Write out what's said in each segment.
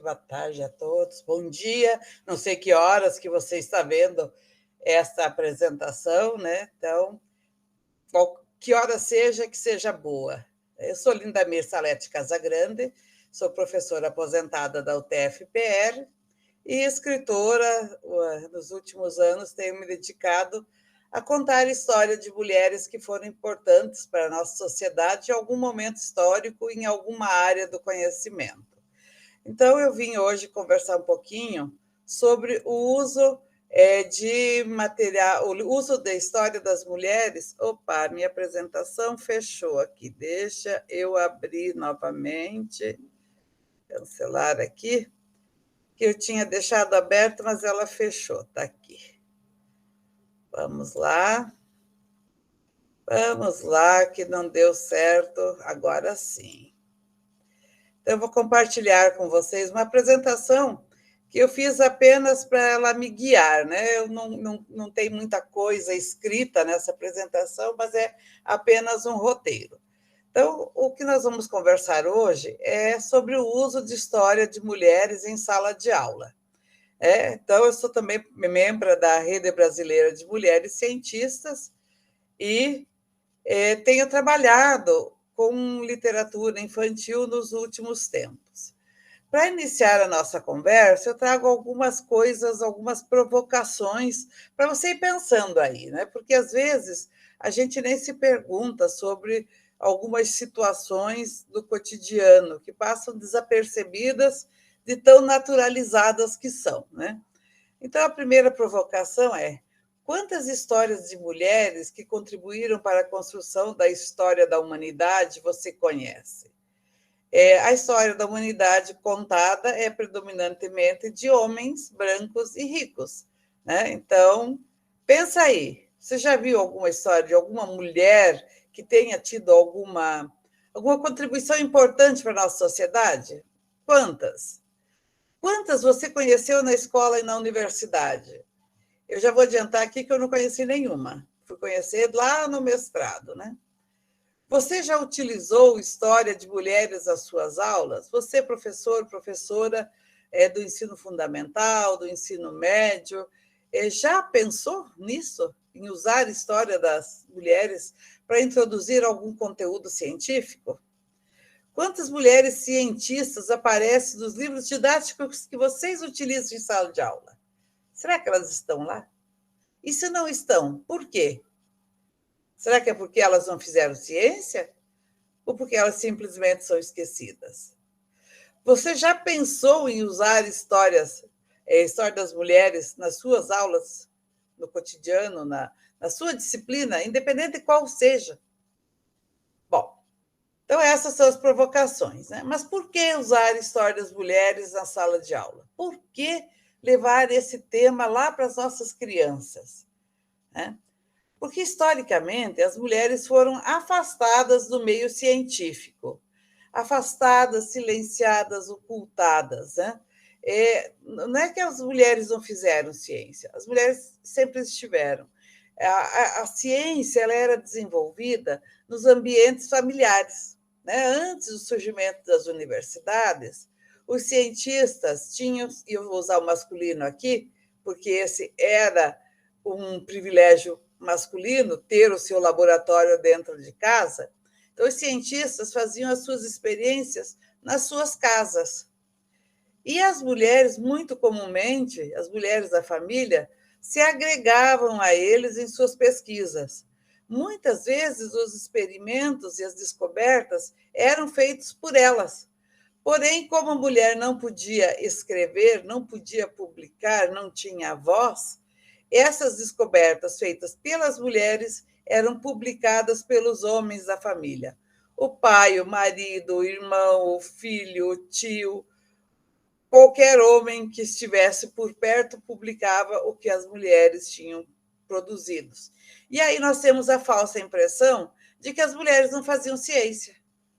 boa tarde a todos, bom dia. Não sei que horas que você está vendo esta apresentação, né? Então, que hora seja, que seja boa. Eu sou Lindamir Salete Casagrande, sou professora aposentada da UTF-PR e escritora. Nos últimos anos, tenho me dedicado a contar a história de mulheres que foram importantes para a nossa sociedade em algum momento histórico, em alguma área do conhecimento. Então, eu vim hoje conversar um pouquinho sobre o uso de material, o uso da história das mulheres. Opa, minha apresentação fechou aqui. Deixa eu abrir novamente, cancelar aqui, que eu tinha deixado aberto, mas ela fechou. Está aqui. Vamos lá. Vamos lá, que não deu certo. Agora sim. Então, eu vou compartilhar com vocês uma apresentação que eu fiz apenas para ela me guiar, né? Eu não tenho muita coisa escrita nessa apresentação, mas é apenas um roteiro. Então, o que nós vamos conversar hoje é sobre o uso de história de mulheres em sala de aula. Então, eu sou também membro da Rede Brasileira de Mulheres Cientistas e tenho trabalhado com literatura infantil nos últimos tempos. Para iniciar a nossa conversa, eu trago algumas coisas, algumas provocações para você ir pensando aí, né? Porque às vezes a gente nem se pergunta sobre algumas situações do cotidiano que passam desapercebidas de tão naturalizadas que são, né? Então, a primeira provocação é: quantas histórias de mulheres que contribuíram para a construção da história da humanidade você conhece? A história da humanidade contada é predominantemente de homens brancos e ricos, né? Então, pensa aí, você já viu alguma história de alguma mulher que tenha tido alguma contribuição importante para a nossa sociedade? Quantas? Quantas você conheceu na escola e na universidade? Eu já vou adiantar aqui que eu não conheci nenhuma. Fui conhecer lá no mestrado, né? Você já utilizou história de mulheres nas suas aulas? Você, professor, professora do ensino fundamental, do ensino médio, já pensou nisso? Em usar a história das mulheres para introduzir algum conteúdo científico? Quantas mulheres cientistas aparecem nos livros didáticos que vocês utilizam em sala de aula? Será que elas estão lá? E se não estão, por quê? Será que é porque elas não fizeram ciência? Ou porque elas simplesmente são esquecidas? Você já pensou em usar história das mulheres nas suas aulas, no cotidiano, na sua disciplina, independente de qual seja? Bom, então essas são as provocações, né? Mas por que usar história das mulheres na sala de aula? Por que levar esse tema lá para as nossas crianças, né? Porque, historicamente, as mulheres foram afastadas do meio científico, afastadas, silenciadas, ocultadas, né? Não é que as mulheres não fizeram ciência, as mulheres sempre estiveram. A ciência ela era desenvolvida nos ambientes familiares, né? Antes do surgimento das universidades, os cientistas tinham, e eu vou usar o masculino aqui, porque esse era um privilégio masculino, ter o seu laboratório dentro de casa. Então, os cientistas faziam as suas experiências nas suas casas. E as mulheres, muito comumente, as mulheres da família, se agregavam a eles em suas pesquisas. Muitas vezes, os experimentos e as descobertas eram feitos por elas. Porém, como a mulher não podia escrever, não podia publicar, não tinha voz, essas descobertas feitas pelas mulheres eram publicadas pelos homens da família. O pai, o marido, o irmão, o filho, o tio, qualquer homem que estivesse por perto publicava o que as mulheres tinham produzido. E aí nós temos a falsa impressão de que as mulheres não faziam ciência,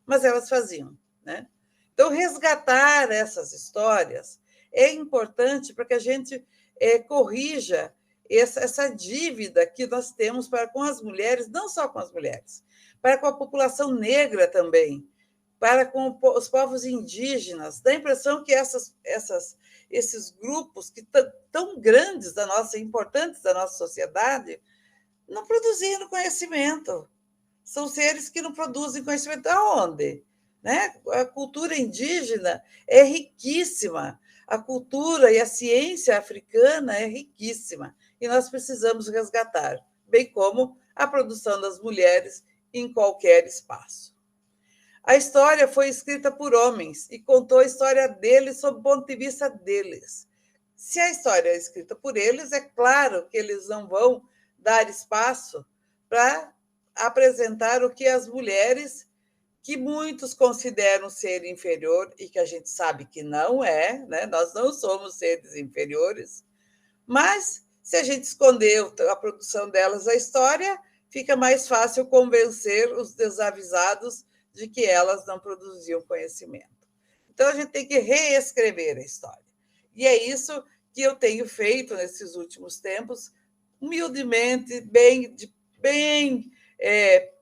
mas elas faziam, né? Então, resgatar essas histórias é importante para que a gente corrija essa dívida que nós temos para com as mulheres, não só com as mulheres, para com a população negra também, para com os povos indígenas. Dá a impressão que esses grupos que tão grandes da nossa, importantes da nossa sociedade, não produziram conhecimento. São seres que não produzem conhecimento aonde? Né? A cultura indígena é riquíssima, a cultura e a ciência africana é riquíssima, e nós precisamos resgatar, bem como a produção das mulheres em qualquer espaço. A história foi escrita por homens e contou a história deles sob o ponto de vista deles. Se a história é escrita por eles, é claro que eles não vão dar espaço para apresentar o que as mulheres, que muitos consideram ser inferior e que a gente sabe que não é, né? Nós não somos seres inferiores, mas se a gente esconder a produção delas da história, fica mais fácil convencer os desavisados de que elas não produziam conhecimento. Então, a gente tem que reescrever a história. E é isso que eu tenho feito nesses últimos tempos, humildemente, bem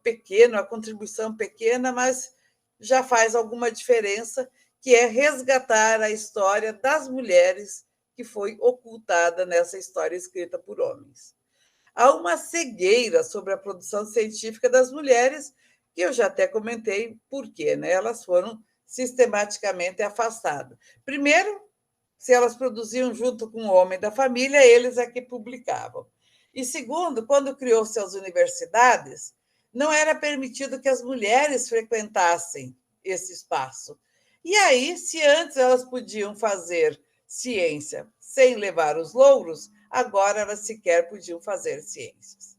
pequeno, a contribuição pequena, mas já faz alguma diferença, que é resgatar a história das mulheres que foi ocultada nessa história escrita por homens. Há uma cegueira sobre a produção científica das mulheres, que eu já até comentei por quê, né? Elas foram sistematicamente afastadas. Primeiro, se elas produziam junto com o homem da família, eles é que publicavam. E segundo, quando criou-se as universidades, não era permitido que as mulheres frequentassem esse espaço. E aí, se antes elas podiam fazer ciência sem levar os louros, agora elas sequer podiam fazer ciências.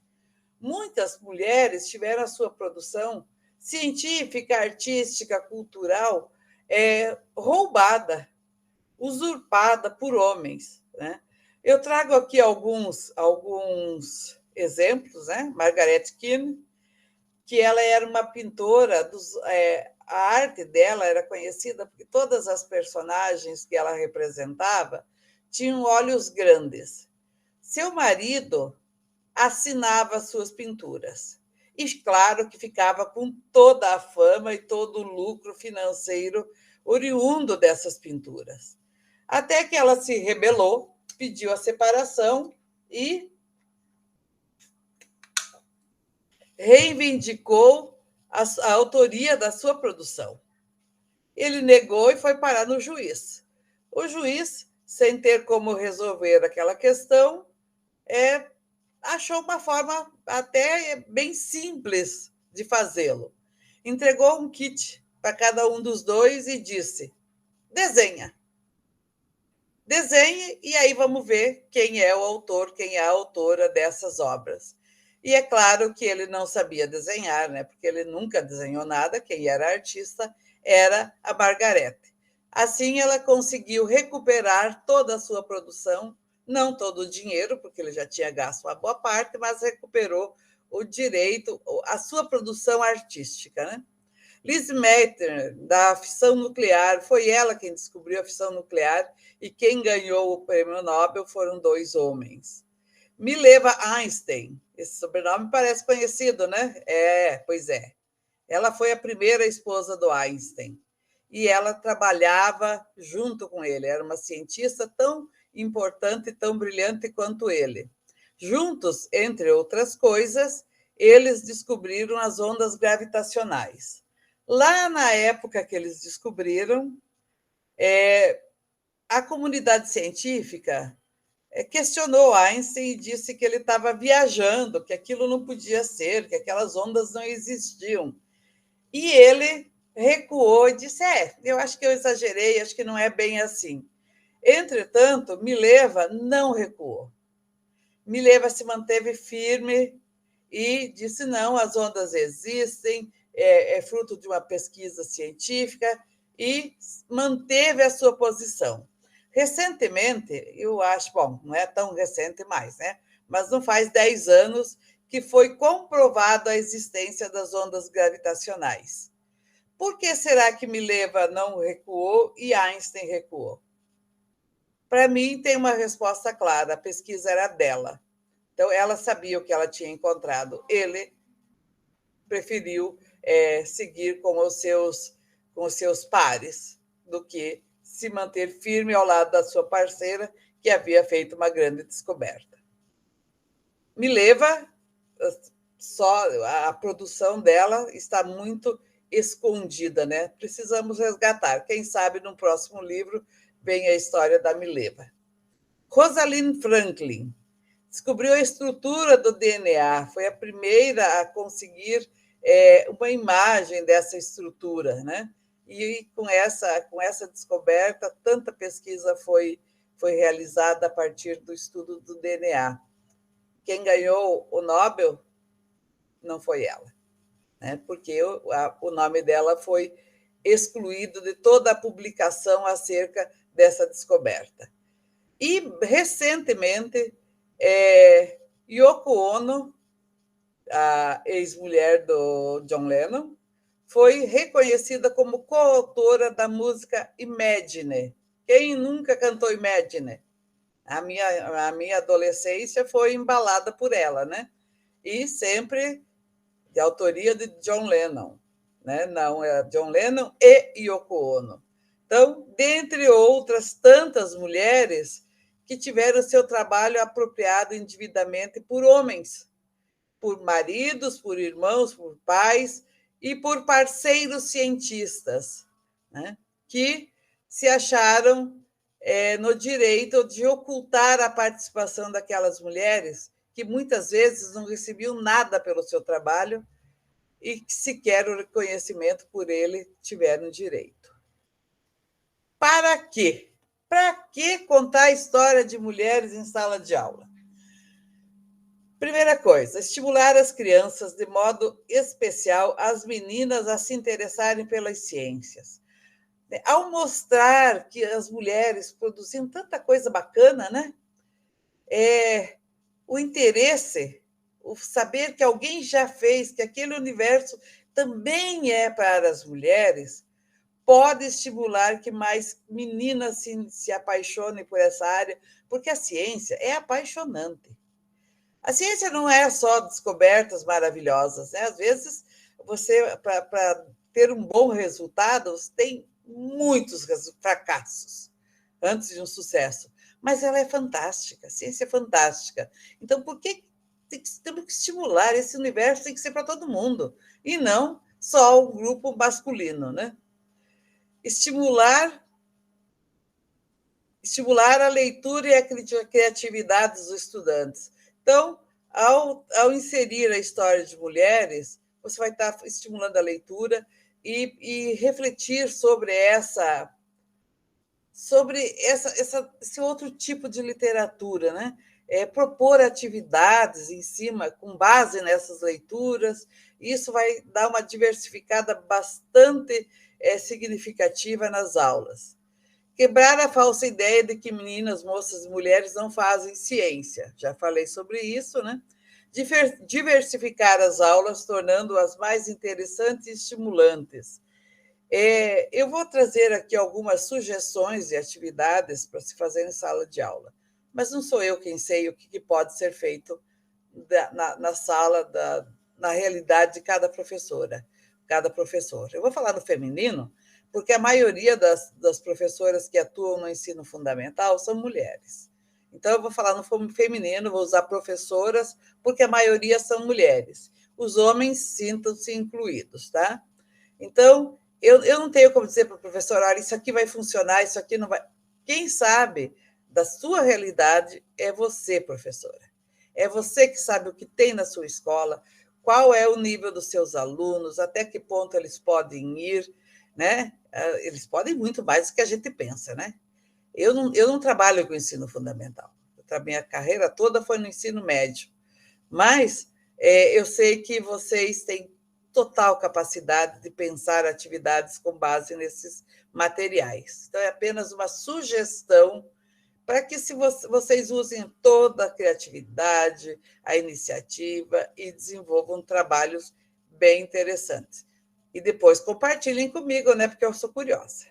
Muitas mulheres tiveram a sua produção científica, artística, cultural roubada, usurpada por homens, né? Eu trago aqui alguns exemplos, né? Margaret Keane, que ela era uma pintora, a arte dela era conhecida porque todas as personagens que ela representava tinham olhos grandes. Seu marido assinava suas pinturas. E, claro, que ficava com toda a fama e todo o lucro financeiro oriundo dessas pinturas. Até que ela se rebelou, pediu a separação e reivindicou a autoria da sua produção. Ele negou e foi parar no juiz. O juiz, sem ter como resolver aquela questão, achou uma forma até bem simples de fazê-lo. Entregou um kit para cada um dos dois e disse: desenha. Desenhe e aí vamos ver quem é o autor, quem é a autora dessas obras. E é claro que ele não sabia desenhar, né? Porque ele nunca desenhou nada, quem era artista era a Margarete. Assim, ela conseguiu recuperar toda a sua produção, não todo o dinheiro, porque ele já tinha gasto uma boa parte, mas recuperou o direito, a sua produção artística, né? Liz Meitner, da fissão nuclear, foi ela quem descobriu a fissão nuclear e quem ganhou o prêmio Nobel foram dois homens. Mileva Einstein, esse sobrenome parece conhecido, né? Pois é. Ela foi a primeira esposa do Einstein e ela trabalhava junto com ele, era uma cientista tão importante e tão brilhante quanto ele. Juntos, entre outras coisas, eles descobriram as ondas gravitacionais. Lá na época que eles descobriram, a comunidade científica questionou Einstein e disse que ele estava viajando, que aquilo não podia ser, que aquelas ondas não existiam. E ele recuou e disse: eu acho que eu exagerei, acho que não é bem assim. Entretanto, Mileva não recuou. Mileva se manteve firme e disse: não, as ondas existem, é fruto de uma pesquisa científica, e manteve a sua posição. Recentemente, eu acho, bom, não é tão recente mais, né? Mas não faz 10 anos que foi comprovada a existência das ondas gravitacionais. Por que será que Mileva não recuou e Einstein recuou? Para mim, tem uma resposta clara: a pesquisa era dela. Então, ela sabia o que ela tinha encontrado. Ele preferiu seguir com com os seus pares do que se manter firme ao lado da sua parceira, que havia feito uma grande descoberta. Mileva, só a produção dela está muito escondida, né? Precisamos resgatar. Quem sabe no próximo livro vem a história da Mileva. Rosalind Franklin descobriu a estrutura do DNA, foi a primeira a conseguir uma imagem dessa estrutura, né? E com essa descoberta, tanta pesquisa foi realizada a partir do estudo do DNA. Quem ganhou o Nobel não foi ela, né? Porque o nome dela foi excluído de toda a publicação acerca dessa descoberta. E, recentemente, Yoko Ono, a ex-mulher do John Lennon, foi reconhecida como coautora da música Imagine. Quem nunca cantou Imagine? A minha adolescência foi embalada por ela, né? E sempre de autoria de John Lennon, né? Não, é John Lennon e Yoko Ono. Então, dentre outras tantas mulheres que tiveram seu trabalho apropriado indevidamente por homens, por maridos, por irmãos, por pais e por parceiros cientistas, né? Que se acharam no direito de ocultar a participação daquelas mulheres que muitas vezes não recebiam nada pelo seu trabalho e que sequer o reconhecimento por ele tiveram direito. Para quê? Para que contar a história de mulheres em sala de aula? Primeira coisa, estimular as crianças, de modo especial as meninas, a se interessarem pelas ciências. Ao mostrar que as mulheres produziam tanta coisa bacana, né? O interesse, o saber que alguém já fez, que aquele universo também é para as mulheres, pode estimular que mais meninas se apaixonem por essa área, porque a ciência é apaixonante. A ciência não é só descobertas maravilhosas, né? Às vezes, você, para ter um bom resultado, você tem muitos fracassos antes de um sucesso. Mas ela é fantástica, a ciência é fantástica. Então, por que temos que estimular? Esse universo tem que ser para todo mundo, e não só o grupo masculino, né? Estimular a leitura e a criatividade dos estudantes. Então, ao inserir a história de mulheres, você vai estar estimulando a leitura e refletir sobre esse outro tipo de literatura, né? Propor atividades em cima, com base nessas leituras. Isso vai dar uma diversificada bastante significativa nas aulas. Quebrar a falsa ideia de que meninas, moças e mulheres não fazem ciência. Já falei sobre isso, né? Diversificar as aulas, tornando-as mais interessantes e estimulantes. Eu vou trazer aqui algumas sugestões de atividades para se fazer em sala de aula, mas não sou eu quem sei o que pode ser feito na sala, na realidade de cada professora, cada professor. Eu vou falar no feminino, porque a maioria das professoras que atuam no ensino fundamental são mulheres. Então, eu vou falar no feminino, vou usar professoras, porque a maioria são mulheres. Os homens sintam-se incluídos, tá? Então, eu não tenho como dizer para o professor, olha, isso aqui vai funcionar, isso aqui não vai. Quem sabe da sua realidade é você, professora. É você que sabe o que tem na sua escola, qual é o nível dos seus alunos, até que ponto eles podem ir, né? Eles podem muito mais do que a gente pensa, né? Eu não trabalho com ensino fundamental. A minha carreira toda foi no ensino médio. Mas eu sei que vocês têm total capacidade de pensar atividades com base nesses materiais. Então, é apenas uma sugestão para que vocês usem toda a criatividade, a iniciativa e desenvolvam trabalhos bem interessantes. E depois compartilhem comigo, né? Porque eu sou curiosa.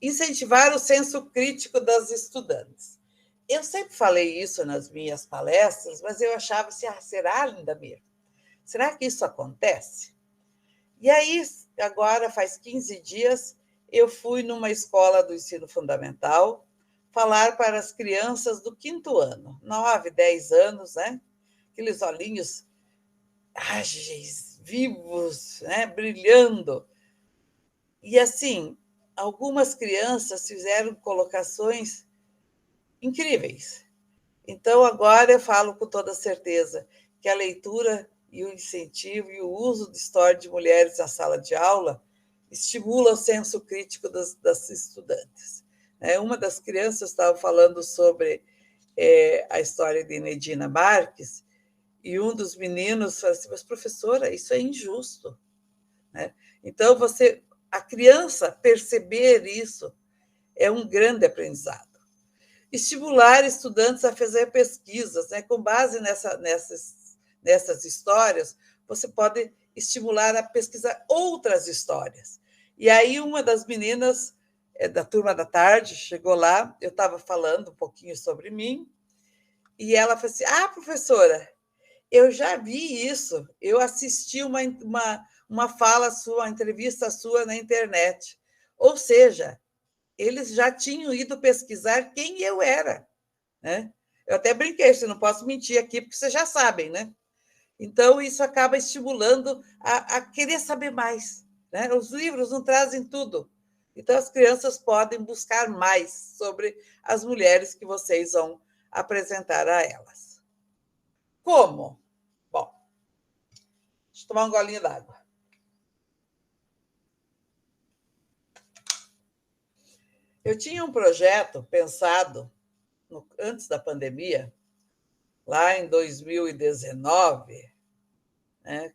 Incentivar o senso crítico das estudantes. Eu sempre falei isso nas minhas palestras, mas eu achava assim, será, Linda Mir? Será que isso acontece? E aí, agora, faz 15 dias, eu fui numa escola do ensino fundamental falar para as crianças do 5º ano, 9, 10 anos, né? Aqueles olhinhos ágeis, vivos, né? Brilhando. E, assim, algumas crianças fizeram colocações incríveis. Então, agora eu falo com toda certeza que a leitura e o incentivo e o uso de história de mulheres na sala de aula estimula o senso crítico das estudantes. Uma das crianças estava falando sobre a história de Nedina Marques, e um dos meninos falou assim: mas, professora, isso é injusto. Então, a criança perceber isso é um grande aprendizado. Estimular estudantes a fazer pesquisas, com base nessas histórias, você pode estimular a pesquisar outras histórias. E aí, uma das meninas da turma da tarde chegou lá, eu estava falando um pouquinho sobre mim, e ela falou assim: ah, professora, eu já vi isso, eu assisti uma fala sua, uma entrevista sua na internet. Ou seja, eles já tinham ido pesquisar quem eu era. Eu até brinquei, você não posso mentir aqui, porque vocês já sabem, né? Então, isso acaba estimulando a querer saber mais. Os livros não trazem tudo. Então, as crianças podem buscar mais sobre as mulheres que vocês vão apresentar a elas. Como? Bom, deixa eu tomar um golinho d'água. Eu tinha um projeto pensado antes da pandemia, lá em 2019,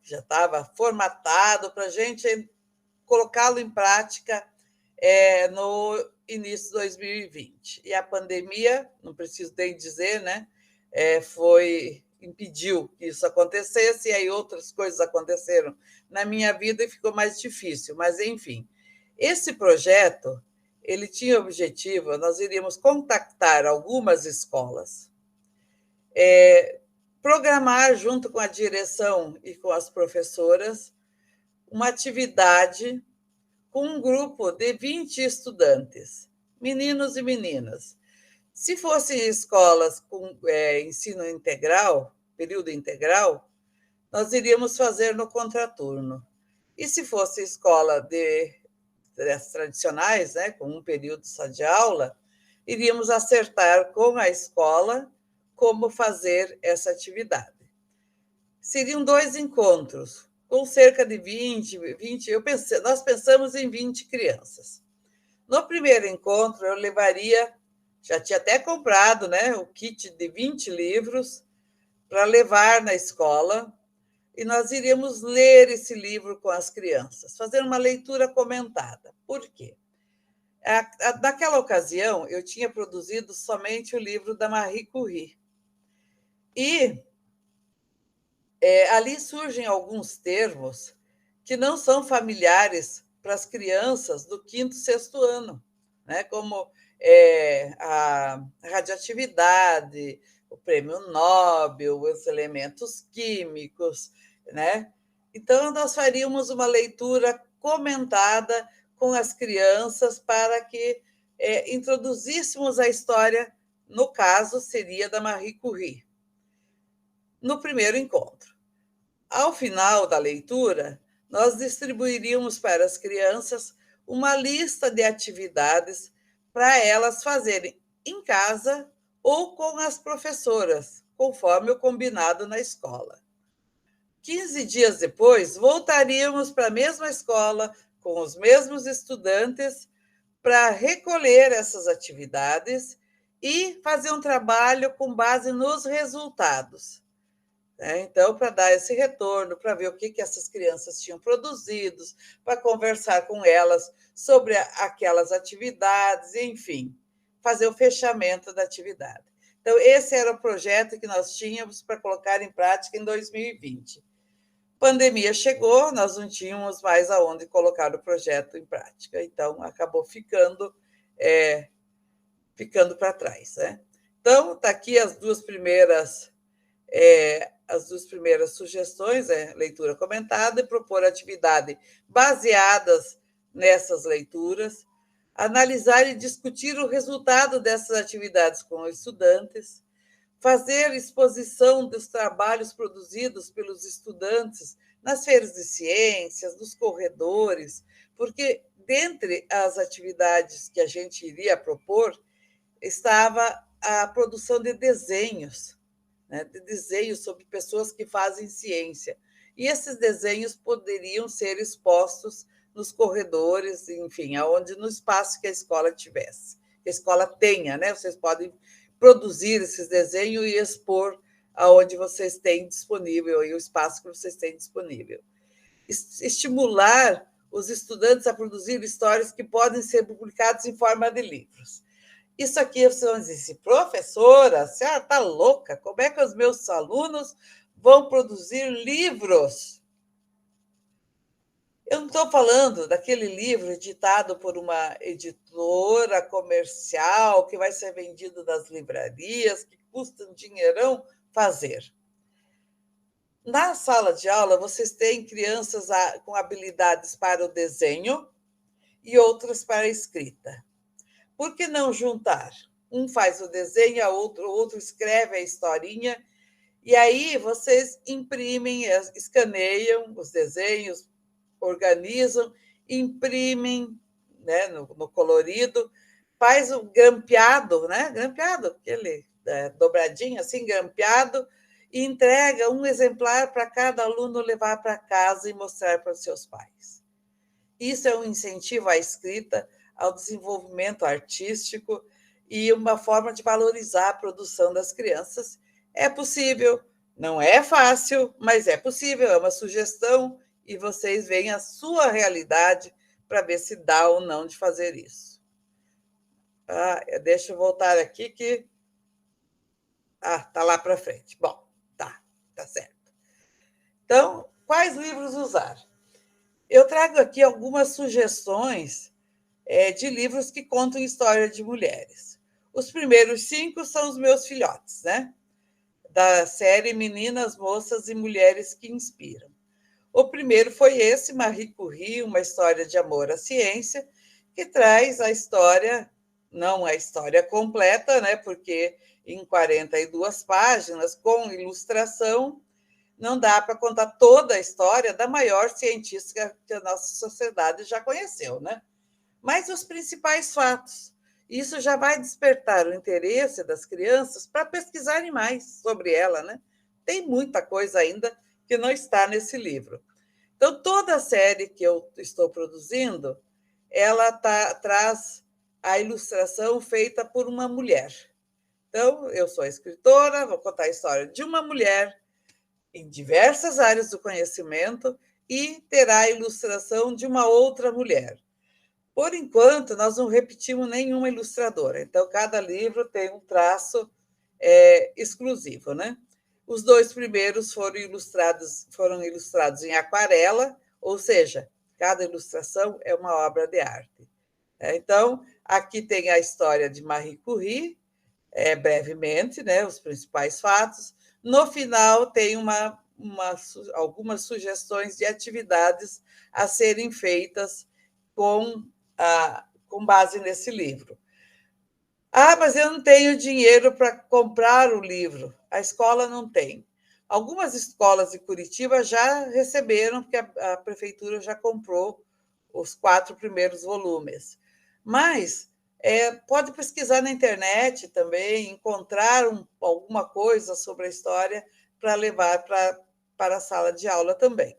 que já estava formatado para a gente colocá-lo em prática no início de 2020. E a pandemia, não preciso nem dizer, impediu que isso acontecesse, e aí outras coisas aconteceram na minha vida e ficou mais difícil. Mas, enfim, esse projeto ele tinha o objetivo, nós iríamos contactar algumas escolas, programar, junto com a direção e com as professoras, uma atividade com um grupo de 20 estudantes, meninos e meninas. Se fossem escolas com ensino integral, período integral, nós iríamos fazer no contraturno. E se fosse escola das tradicionais, com um período só de aula, iríamos acertar com a escola como fazer essa atividade. Seriam 2 encontros, com cerca de 20, nós pensamos em 20 crianças. No primeiro encontro, eu levaria, já tinha até comprado o kit de 20 livros para levar na escola, e nós iríamos ler esse livro com as crianças, fazer uma leitura comentada. Por quê? Naquela ocasião, eu tinha produzido somente o livro da Marie Curie. E ali surgem alguns termos que não são familiares para as crianças do 5º, 6º ano, como a radioatividade, o prêmio Nobel, os elementos químicos. Então, nós faríamos uma leitura comentada com as crianças para que introduzíssemos a história, no caso, seria da Marie Curie, no primeiro encontro. Ao final da leitura, nós distribuiríamos para as crianças uma lista de atividades para elas fazerem em casa ou com as professoras, conforme o combinado na escola. 15 dias depois, voltaríamos para a mesma escola, com os mesmos estudantes, para recolher essas atividades e fazer um trabalho com base nos resultados. Então, para dar esse retorno, para ver o que essas crianças tinham produzido, para conversar com elas sobre aquelas atividades, enfim, fazer o fechamento da atividade. Então, esse era o projeto que nós tínhamos para colocar em prática em 2020. Pandemia chegou, nós não tínhamos mais aonde colocar o projeto em prática, então acabou ficando para trás. Então, está aqui as 2 primeiras as duas primeiras sugestões, leitura comentada e propor atividade baseadas nessas leituras, analisar e discutir o resultado dessas atividades com os estudantes, fazer exposição dos trabalhos produzidos pelos estudantes nas feiras de ciências, nos corredores, porque dentre as atividades que a gente iria propor estava a produção de desenhos, né, de desenhos sobre pessoas que fazem ciência. E esses desenhos poderiam ser expostos nos corredores, enfim, aonde no espaço que a escola tivesse, que a escola tenha, né? Vocês podem produzir esses desenhos e expor aonde vocês têm disponível, e o espaço que vocês têm disponível. Estimular os estudantes a produzir histórias que podem ser publicadas em forma de livros. Isso aqui vocês vão dizer assim, professora, a senhora está louca? Como é que os meus alunos vão produzir livros? Eu não estou falando daquele livro editado por uma editora comercial que vai ser vendido nas livrarias, que custa um dinheirão fazer. Na sala de aula, vocês têm crianças com habilidades para o desenho e outras para a escrita. Por que não juntar? Um faz o desenho, o outro escreve a historinha, e aí vocês imprimem, escaneiam os desenhos, organizam, imprimem, né, no colorido, faz o grampeado, né? Grampeado, aquele dobradinho assim, grampeado, e entrega um exemplar para cada aluno levar para casa e mostrar para os seus pais. Isso é um incentivo à escrita, ao desenvolvimento artístico e uma forma de valorizar a produção das crianças. É possível, não é fácil, mas é possível, é uma sugestão, e vocês veem a sua realidade para ver se dá ou não de fazer isso. Deixa eu voltar aqui que... está lá para frente. Bom, tá certo. Então, quais livros usar? Eu trago aqui algumas sugestões de livros que contam história de mulheres. Os primeiros 5 são os meus filhotes, né? Da série Meninas, Moças e Mulheres que Inspiram. O primeiro foi esse, Marie Curie, uma história de amor à ciência, que traz a história, não a história completa, né? Porque em 42 páginas, com ilustração, não dá para contar toda a história da maior cientista que a nossa sociedade já conheceu, né? Mas os principais fatos. Isso já vai despertar o interesse das crianças para pesquisarem mais sobre ela, né? Tem muita coisa ainda que não está nesse livro. Então, toda a série que eu estou produzindo, ela traz a ilustração feita por uma mulher. Então, eu sou escritora, vou contar a história de uma mulher em diversas áreas do conhecimento e terá a ilustração de uma outra mulher. Por enquanto, nós não repetimos nenhuma ilustradora, então cada livro tem um traço exclusivo, né? Os 2 primeiros foram ilustrados em aquarela, ou seja, cada ilustração é uma obra de arte. Então, aqui tem a história de Marie Curie, brevemente, né, os principais fatos. No final, tem algumas sugestões de atividades a serem feitas com base nesse livro. Mas eu não tenho dinheiro para comprar o livro. A escola não tem. Algumas escolas de Curitiba já receberam, porque a prefeitura já comprou os 4 primeiros volumes. Mas pode pesquisar na internet também, encontrar alguma coisa sobre a história para levar para a sala de aula também.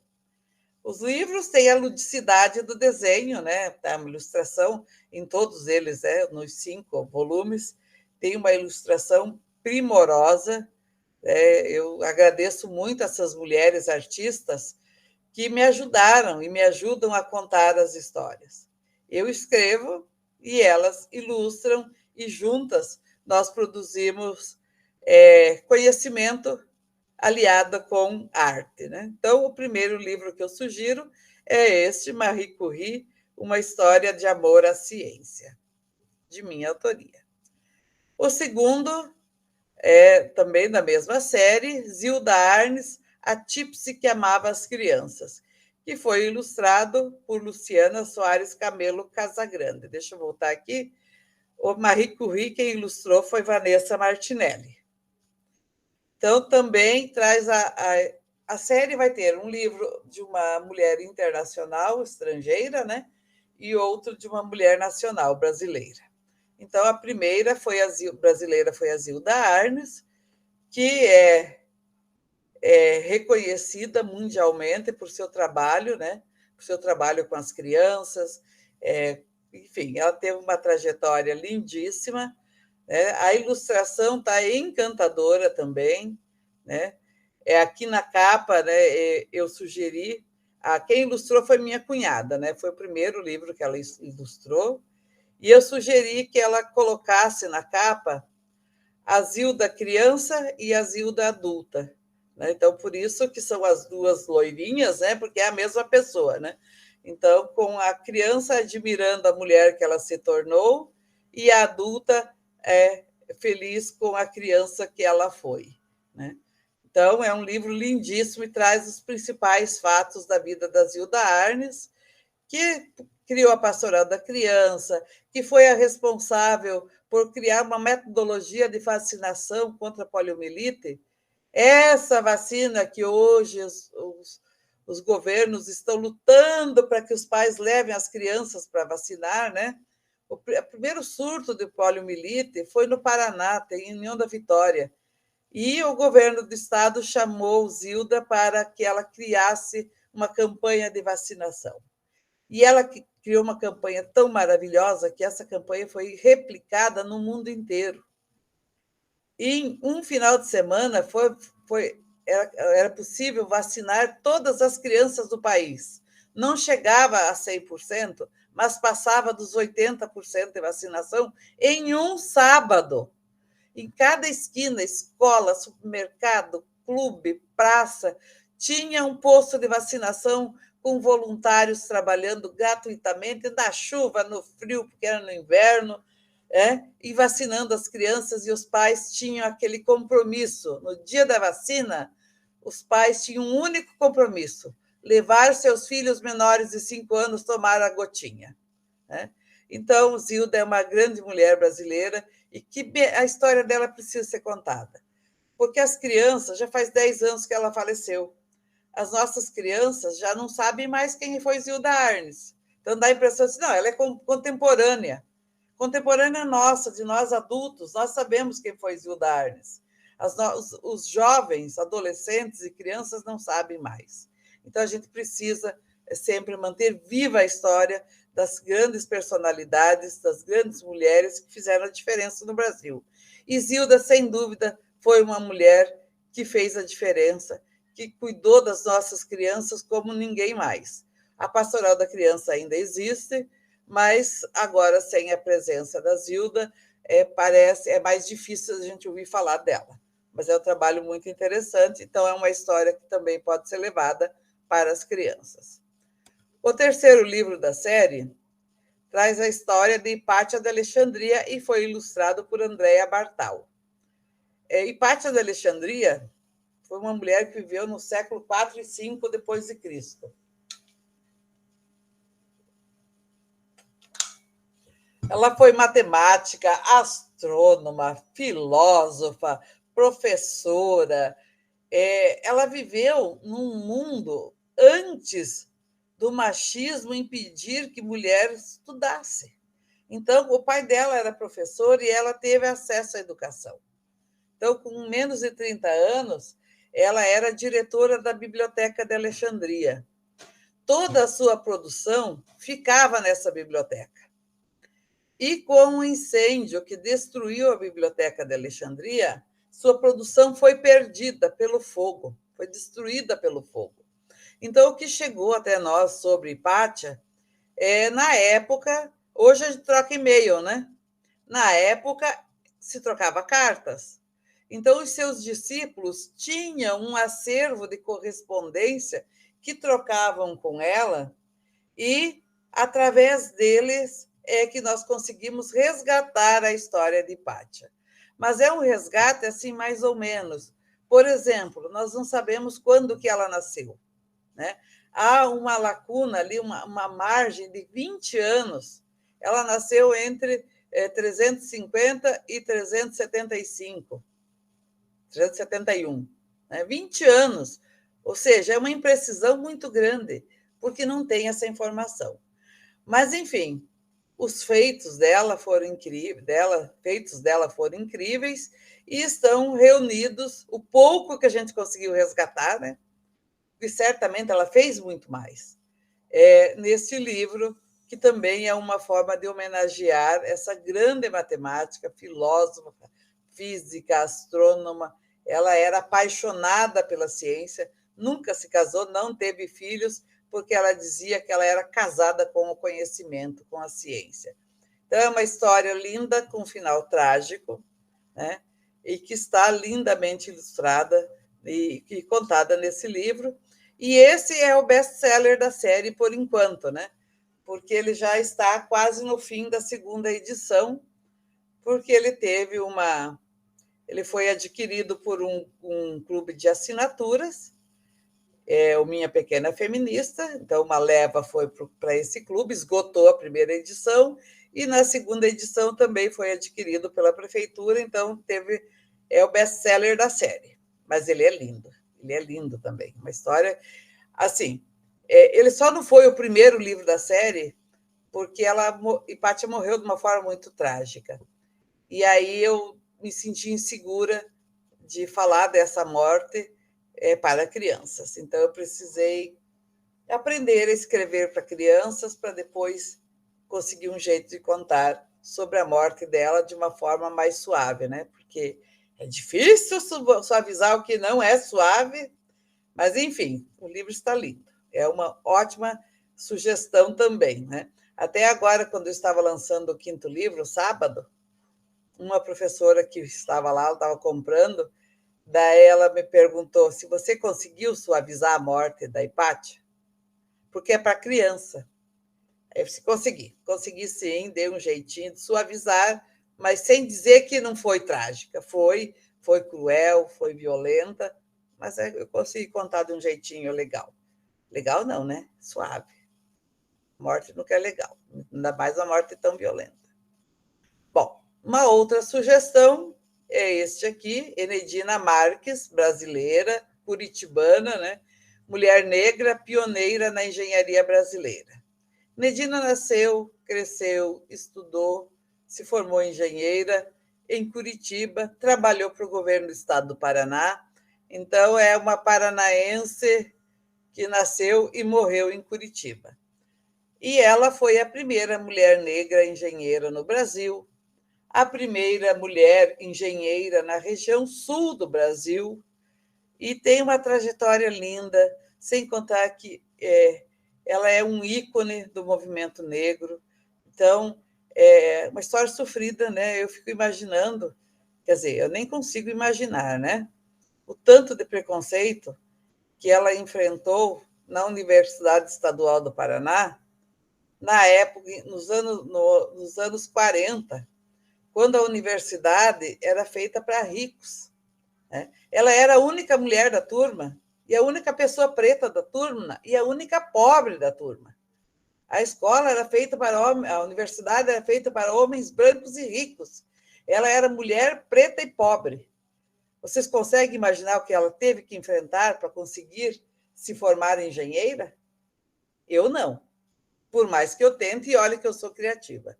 Os livros têm a ludicidade do desenho, né? Tá uma ilustração em todos eles, nos 5 volumes, tem uma ilustração primorosa. Eu agradeço muito essas mulheres artistas que me ajudaram e me ajudam a contar as histórias. Eu escrevo e elas ilustram, e juntas nós produzimos conhecimento aliada com arte, né? Então, o primeiro livro que eu sugiro é este, Marie Curie, uma história de amor à ciência, de minha autoria. O segundo também da mesma série, Zilda Arnes, A Tipsy que Amava as Crianças, que foi ilustrado por Luciana Soares Camelo Casagrande. Deixa eu voltar aqui. O Marie Curie, quem ilustrou foi Vanessa Martinelli. Então, também traz a série vai ter um livro de uma mulher internacional, estrangeira, né? E outro de uma mulher nacional, brasileira. Então, a primeira brasileira foi a Zilda Arnes, que é reconhecida mundialmente por seu trabalho, né? Por seu trabalho com as crianças. Enfim, ela teve uma trajetória lindíssima, né? A ilustração está encantadora também, né? Aqui na capa, né, eu sugeri. Quem ilustrou foi minha cunhada, né? Foi o primeiro livro que ela ilustrou. E eu sugeri que ela colocasse na capa a Zilda criança e a Zilda adulta, né? Então, por isso que são as duas loirinhas, né? Porque é a mesma pessoa, né? Então, com a criança admirando a mulher que ela se tornou e a adulta feliz com a criança que ela foi, né? Então, é um livro lindíssimo e traz os principais fatos da vida da Zilda Arnes, que criou a Pastoral da Criança, que foi a responsável por criar uma metodologia de vacinação contra a poliomielite. Essa vacina que hoje os governos estão lutando para que os pais levem as crianças para vacinar, né? O primeiro surto de poliomielite foi no Paraná, em União da Vitória, e o governo do estado chamou Zilda para que ela criasse uma campanha de vacinação. E ela criou uma campanha tão maravilhosa que essa campanha foi replicada no mundo inteiro. E em um final de semana era possível vacinar todas as crianças do país. Não chegava a 100%, mas passava dos 80% de vacinação em um sábado. Em cada esquina, escola, supermercado, clube, praça, tinha um posto de vacinação com voluntários trabalhando gratuitamente, na chuva, no frio, porque era no inverno, e vacinando as crianças, e os pais tinham aquele compromisso. No dia da vacina, os pais tinham um único compromisso: levar seus filhos menores de 5 anos tomar a gotinha, né? Então, Zilda é uma grande mulher brasileira e que a história dela precisa ser contada. Porque as crianças, já faz 10 anos que ela faleceu, as nossas crianças já não sabem mais quem foi Zilda Arnes. Então, dá a impressão assim, não, ela é contemporânea. Contemporânea nossa, de nós adultos, nós sabemos quem foi Zilda Arnes. Os jovens, adolescentes e crianças não sabem mais. Então, a gente precisa sempre manter viva a história das grandes personalidades, das grandes mulheres que fizeram a diferença no Brasil. E Zilda, sem dúvida, foi uma mulher que fez a diferença, que cuidou das nossas crianças como ninguém mais. A Pastoral da Criança ainda existe, mas agora, sem a presença da Zilda, é mais difícil a gente ouvir falar dela. Mas é um trabalho muito interessante, então é uma história que também pode ser levada para as crianças. O terceiro livro da série traz a história de Hipátia de Alexandria e foi ilustrado por Andréa Bartal. Hipátia de Alexandria foi uma mulher que viveu no século 4 e 5 depois de Cristo. Ela foi matemática, astrônoma, filósofa, professora. Ela viveu num mundo antes do machismo impedir que mulher estudasse. Então, o pai dela era professor e ela teve acesso à educação. Então, com menos de 30 anos, ela era diretora da Biblioteca de Alexandria. Toda a sua produção ficava nessa biblioteca. E com o incêndio que destruiu a Biblioteca de Alexandria, sua produção foi perdida pelo fogo, foi destruída pelo fogo. Então, o que chegou até nós sobre Hipátia na época, hoje a gente troca e-mail, né? Na época, se trocava cartas. Então, os seus discípulos tinham um acervo de correspondência que trocavam com ela e, através deles, é que nós conseguimos resgatar a história de Hipátia. mas é um resgate assim mais ou menos. Por exemplo, nós não sabemos quando que ela nasceu, né? Há uma lacuna ali, uma margem de 20 anos. Ela nasceu entre 350 e 375, 371, né? 20 anos. Ou seja, é uma imprecisão muito grande, porque não tem essa informação. Mas, enfim, os feitos dela foram incríveis, feitos dela foram incríveis e estão reunidos, o pouco que a gente conseguiu resgatar, né? E certamente ela fez muito mais, nesse livro, que também é uma forma de homenagear essa grande matemática, filósofa, física, astrônoma. Ela era apaixonada pela ciência, nunca se casou, não teve filhos, porque ela dizia que ela era casada com o conhecimento, com a ciência. Então, é uma história linda, com um final trágico, né? E que está lindamente ilustrada e contada nesse livro. E esse é o best-seller da série por enquanto, né? Porque ele já está quase no fim da segunda edição, porque ele foi adquirido por um clube de assinaturas, o Minha Pequena Feminista. Então, uma leva foi para esse clube, esgotou a primeira edição, e na segunda edição também foi adquirido pela prefeitura, então é o best-seller da série. Mas ele é lindo também. Uma história assim. Ele só não foi o primeiro livro da série, porque Hipátia morreu de uma forma muito trágica. E aí eu me senti insegura de falar dessa morte para crianças. Então, eu precisei aprender a escrever para crianças para depois conseguir um jeito de contar sobre a morte dela de uma forma mais suave, né? Porque é difícil suavizar o que não é suave, mas, enfim, o livro está lindo. É uma ótima sugestão também, né? Até agora, quando eu estava lançando o 5º livro, sábado, uma professora que estava lá, ela estava comprando, daí ela me perguntou se você conseguiu suavizar a morte da Hipátia, porque é para criança. Aí eu disse, consegui sim, dei um jeitinho de suavizar, mas sem dizer que não foi trágica. Foi cruel, foi violenta, mas eu consegui contar de um jeitinho legal. Legal não, né? Suave. Morte nunca é legal, ainda mais uma morte tão violenta. Bom, uma outra sugestão é este aqui, Enedina Marques, brasileira, curitibana, né? Mulher negra, pioneira na engenharia brasileira. Enedina nasceu, cresceu, estudou, se formou engenheira em Curitiba, trabalhou para o governo do estado do Paraná, então é uma paranaense que nasceu e morreu em Curitiba. E ela foi a primeira mulher negra engenheira no Brasil, a primeira mulher engenheira na região sul do Brasil, e tem uma trajetória linda, sem contar que ela é um ícone do movimento negro. Então, é uma história sofrida, né? Eu fico imaginando, quer dizer, eu nem consigo imaginar, né? O tanto de preconceito que ela enfrentou na Universidade Estadual do Paraná, na época, nos anos 40, quando a universidade era feita para ricos, né? Ela era a única mulher da turma, e a única pessoa preta da turma, e a única pobre da turma. A escola era feita para homens, a universidade era feita para homens brancos e ricos. Ela era mulher preta e pobre. Vocês conseguem imaginar o que ela teve que enfrentar para conseguir se formar engenheira? Eu não. Por mais que eu tente, e olhe que eu sou criativa,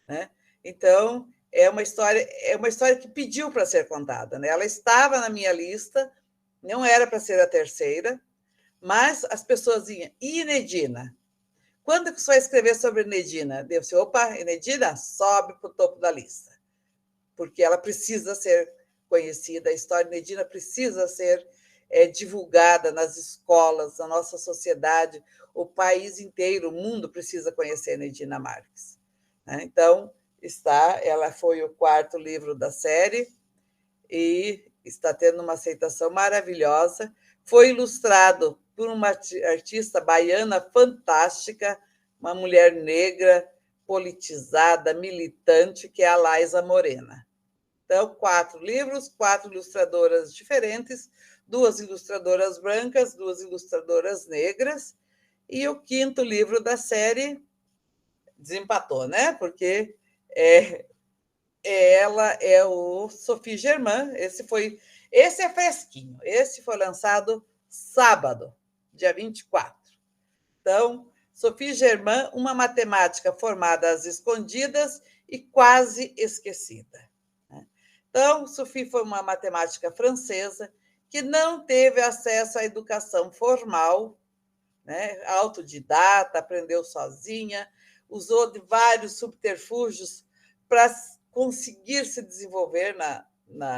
né? Então, é uma história que pediu para ser contada, né? Ela estava na minha lista, não era para ser a terceira, mas as pessoas diziam, e Enedina? Quando que você vai escrever sobre Enedina? Eu disse, opa, Enedina sobe para o topo da lista, porque ela precisa ser conhecida, a história de Enedina precisa ser divulgada nas escolas, na nossa sociedade, o país inteiro, o mundo precisa conhecer Enedina Marques. Então, ela foi o 4º livro da série e está tendo uma aceitação maravilhosa. Foi ilustrado por uma artista baiana fantástica, uma mulher negra, politizada, militante, que é a Laísa Morena. Então, 4 livros, 4 ilustradoras diferentes, 2 ilustradoras brancas, 2 ilustradoras negras, e o 5º livro da série desempatou, né? Porque ela é o Sophie Germain. Esse é fresquinho. Esse foi lançado sábado, dia 24. Então, Sophie Germain, uma matemática formada às escondidas e quase esquecida. Então, Sophie foi uma matemática francesa que não teve acesso à educação formal, né? Autodidata, aprendeu sozinha, usou de vários subterfúgios para conseguir se desenvolver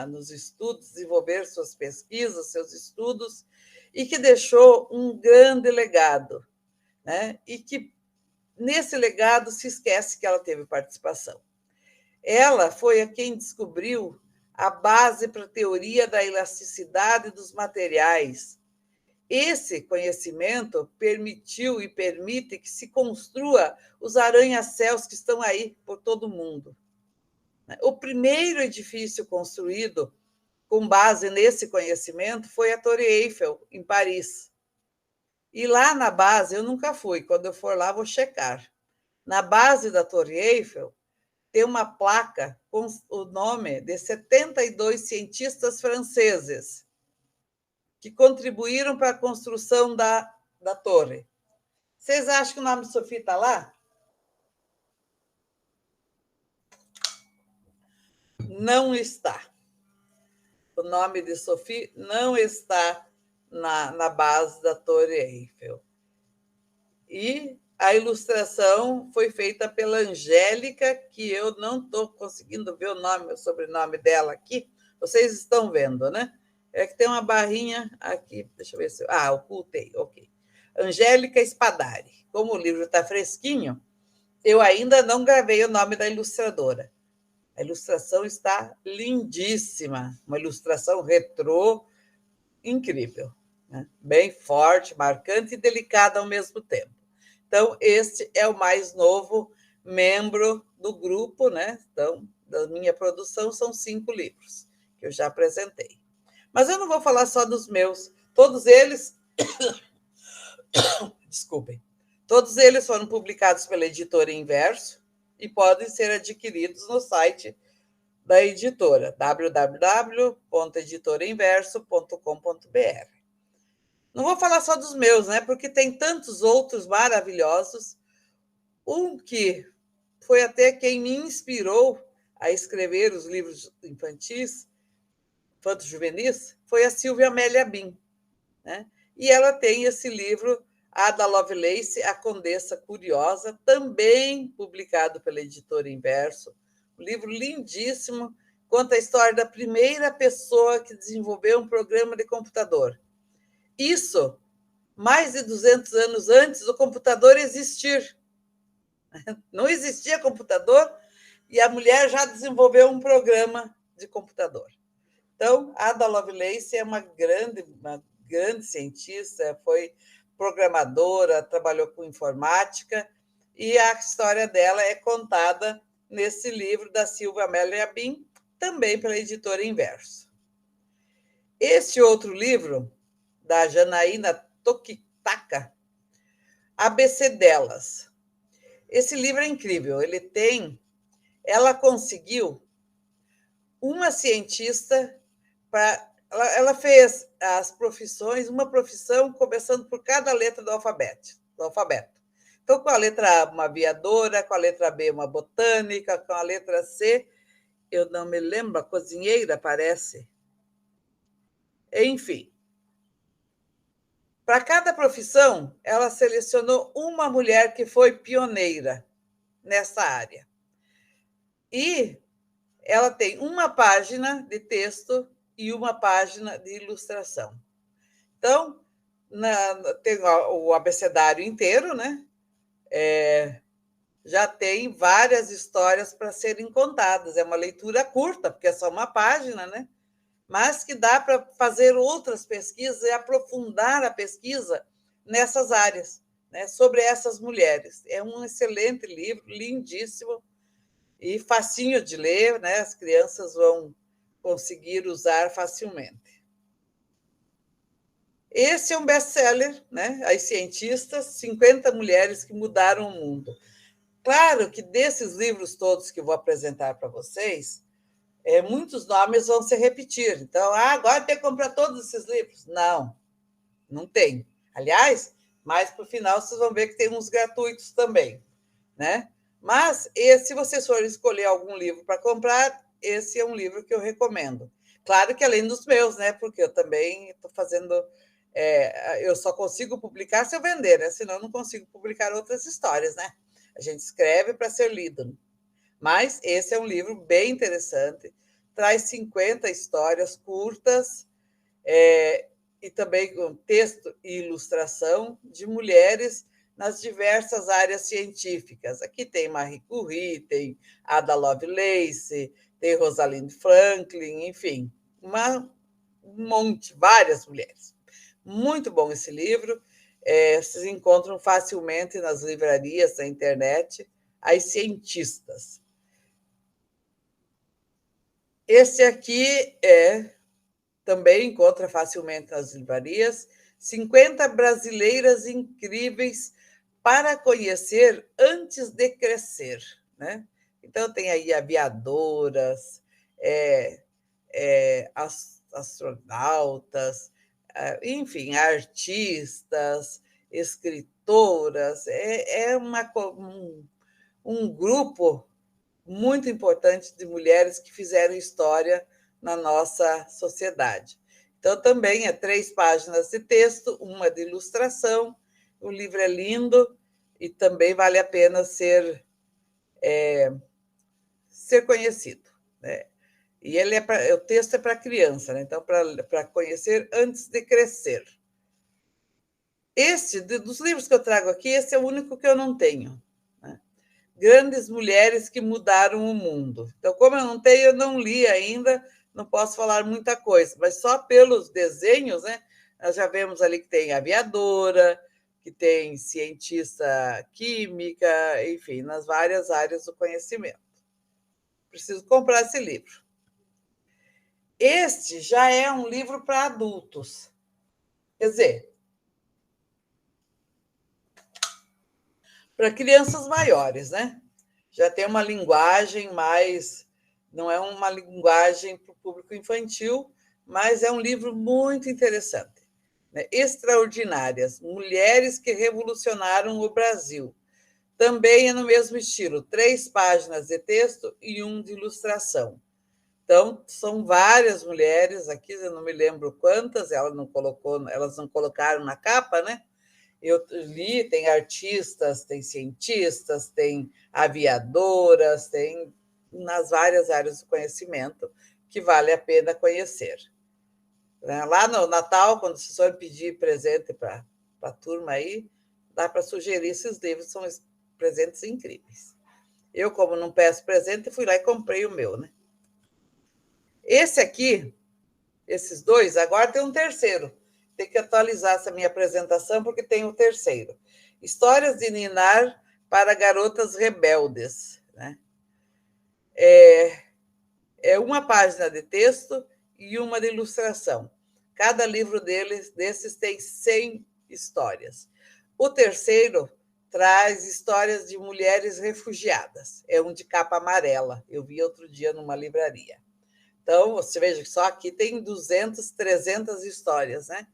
nos estudos, desenvolver suas pesquisas, seus estudos, e que deixou um grande legado, né? E que, nesse legado, se esquece que ela teve participação. Ela foi a quem descobriu a base para a teoria da elasticidade dos materiais. Esse conhecimento permitiu e permite que se construa os arranha-céus que estão aí por todo o mundo. O primeiro edifício construído com base nesse conhecimento foi a Torre Eiffel, em Paris. E lá na base, eu nunca fui, quando eu for lá, vou checar. Na base da Torre Eiffel, tem uma placa com o nome de 72 cientistas franceses que contribuíram para a construção da torre. Vocês acham que o nome de Sophie está lá? Não está. O nome de Sophie não está na base da Torre Eiffel. E a ilustração foi feita pela Angélica, que eu não estou conseguindo ver o sobrenome dela aqui. Vocês estão vendo, né? É que tem uma barrinha aqui, deixa eu ver se... ocultei, ok. Angélica Spadari. Como o livro está fresquinho, eu ainda não gravei o nome da ilustradora. A ilustração está lindíssima, uma ilustração retrô incrível, né? Bem forte, marcante e delicada ao mesmo tempo. Então, este é o mais novo membro do grupo, né? Então, da minha produção, são 5 livros que eu já apresentei. Mas eu não vou falar só dos meus. Todos eles... Desculpem. Todos eles foram publicados pela Editora Inverso e podem ser adquiridos no site da editora, www.editorainverso.com.br. Não vou falar só dos meus, né? Porque tem tantos outros maravilhosos. Um que foi até quem me inspirou a escrever os livros infantis, infanto-juvenis, foi a Silvia Amélia Bin, né? E ela tem esse livro, Ada Lovelace, A Condessa Curiosa, também publicado pela Editora Inverso. Um livro lindíssimo, conta a história da primeira pessoa que desenvolveu um programa de computador. Isso mais de 200 anos antes do computador existir. Não existia computador e a mulher já desenvolveu um programa de computador. Então, Ada Lovelace é uma grande cientista, foi programadora, trabalhou com informática, e a história dela é contada nesse livro da Silvia Amélia Bin, também pela Editora Inverso. Este outro livro, da Janaína Tokitaka, ABC Delas. Esse livro é incrível. Ela conseguiu uma cientista ela fez as profissões, uma profissão começando por cada letra do alfabeto. Então, com a letra A, uma aviadora, com a letra B, uma botânica, com a letra C, eu não me lembro, a cozinheira, parece. Enfim, para cada profissão, ela selecionou uma mulher que foi pioneira nessa área. E ela tem uma página de texto e uma página de ilustração. Então, tem o abecedário inteiro, né? Já tem várias histórias para serem contadas. É uma leitura curta, porque é só uma página, né? Mas que dá para fazer outras pesquisas e aprofundar a pesquisa nessas áreas, né? Sobre essas mulheres. É um excelente livro, lindíssimo. e facinho de ler, né? As crianças vão conseguir usar facilmente. Esse é um best-seller, né? As Cientistas, 50 mulheres que mudaram o mundo. Claro que desses livros todos que eu vou apresentar para vocês, muitos nomes vão se repetir. Então, agora tem que comprar todos esses livros. Não, não tem. Aliás, mais para o final, vocês vão ver que tem uns gratuitos também, né? Mas, se vocês forem escolher algum livro para comprar, esse é um livro que eu recomendo. Claro que além dos meus, né? Porque eu também estou fazendo... eu só consigo publicar se eu vender, né? Senão eu não consigo publicar outras histórias, né? A gente escreve para ser lido. Mas esse é um livro bem interessante, traz 50 histórias curtas, e também com texto e ilustração de mulheres nas diversas áreas científicas. Aqui tem Marie Curie, tem Ada Lovelace, tem Rosalind Franklin, enfim, um monte, várias mulheres. Muito bom esse livro. Vocês encontram facilmente nas livrarias, na internet, As Cientistas. Esse aqui também encontra facilmente nas livrarias, 50 brasileiras incríveis para conhecer antes de crescer, né? Então, tem aí aviadoras, astronautas, enfim, artistas, escritoras. Um grupo muito importante de mulheres que fizeram história na nossa sociedade. Então, também 3 páginas de texto, uma de ilustração. O livro é lindo e também vale a pena ser conhecido, né? E o texto é para criança, né? Então, para conhecer antes de crescer. Dos livros que eu trago aqui, esse é o único que eu não tenho, né? Grandes mulheres que mudaram o mundo. Então, como eu não tenho, eu não li ainda, não posso falar muita coisa, mas só pelos desenhos, né? Nós já vemos ali que tem aviadora, que tem cientista química, enfim, nas várias áreas do conhecimento. Preciso comprar esse livro. Este já é um livro para adultos. Quer dizer, para crianças maiores, né? Já tem uma linguagem mais... Não é uma linguagem para o público infantil, mas é um livro muito interessante. Extraordinárias, mulheres que revolucionaram o Brasil. Também é no mesmo estilo, 3 páginas de texto e 1 de ilustração. Então, são várias mulheres, aqui eu não me lembro quantas, elas não colocaram na capa, né? Eu li, tem artistas, tem cientistas, tem aviadoras, tem nas várias áreas do conhecimento que vale a pena conhecer. Lá no Natal, quando vocês forem pedir presente para a turma aí, dá para sugerir esses livros, são presentes incríveis. Eu, como não peço presente, fui lá e comprei o meu, né? Esse aqui, esses 2, agora tem um terceiro. Tem que atualizar essa minha apresentação, porque tem um terceiro. Histórias de Ninar para Garotas Rebeldes, né? É 1 página de texto e 1 de ilustração. Cada livro desses tem 100 histórias. O terceiro traz histórias de mulheres refugiadas. É um de capa amarela. Eu vi outro dia numa livraria. Então, você veja que só aqui tem 200, 300 histórias, né?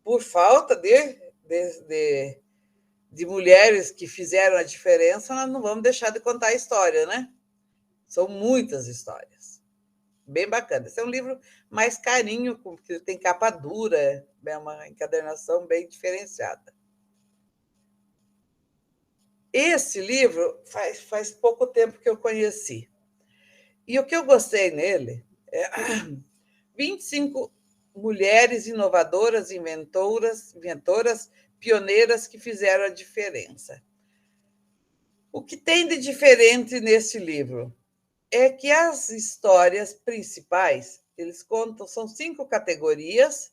Por falta de mulheres que fizeram a diferença, nós não vamos deixar de contar a história, né? São muitas histórias. Bem bacana. Esse é um livro mais carinho, porque tem capa dura, é uma encadernação bem diferenciada. Esse livro faz pouco tempo que eu conheci. E o que eu gostei nele é 25 mulheres inovadoras, inventoras, pioneiras que fizeram a diferença. O que tem de diferente nesse livro é que as histórias principais, eles contam, são 5 categorias.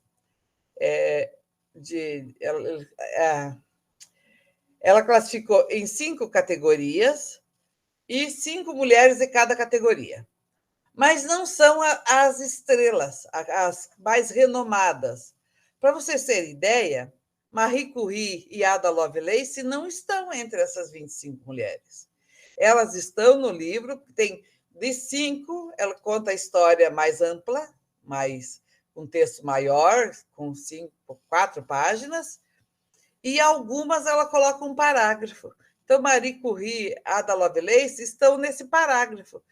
Ela classificou em 5 categorias, e 5 mulheres de cada categoria. Mas não são as estrelas, as mais renomadas. Para vocês terem ideia, Marie Curie e Ada Lovelace não estão entre essas 25 mulheres. Elas estão no livro, tem de 5, ela conta a história mais ampla, mais um texto maior, com 4 páginas, e algumas ela coloca um parágrafo. Então, Marie Curie e Ada Lovelace estão nesse parágrafo.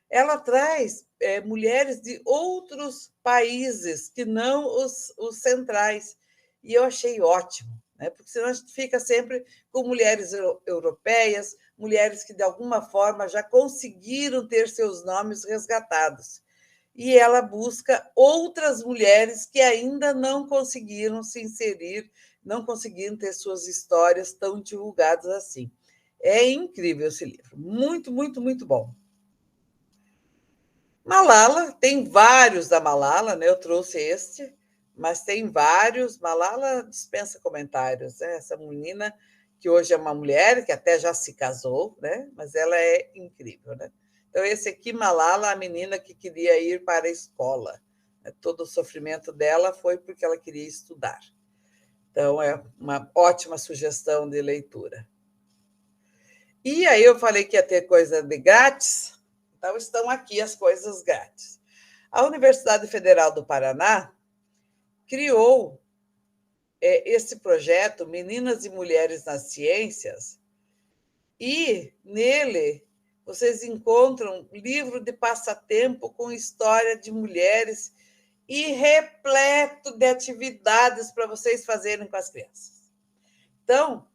Ela traz mulheres de outros países que não os centrais. E eu achei ótimo, né? Porque senão a gente fica sempre com mulheres europeias, mulheres que, de alguma forma, já conseguiram ter seus nomes resgatados. E ela busca outras mulheres que ainda não conseguiram se inserir, não conseguiram ter suas histórias tão divulgadas assim. É incrível esse livro. Muito, muito, muito bom. Malala, tem vários da Malala, né? Eu trouxe este, mas tem vários. Malala dispensa comentários, né? Essa menina, que hoje é uma mulher, que até já se casou, né? Mas ela é incrível, né? Então, esse aqui, Malala, a menina que queria ir para a escola. Todo o sofrimento dela foi porque ela queria estudar. Então, é uma ótima sugestão de leitura. E aí eu falei que ia ter coisa de grátis, então estão aqui as coisas grátis. A Universidade Federal do Paraná criou esse projeto Meninas e Mulheres nas Ciências, e nele vocês encontram livro de passatempo com história de mulheres e repleto de atividades para vocês fazerem com as crianças. Então,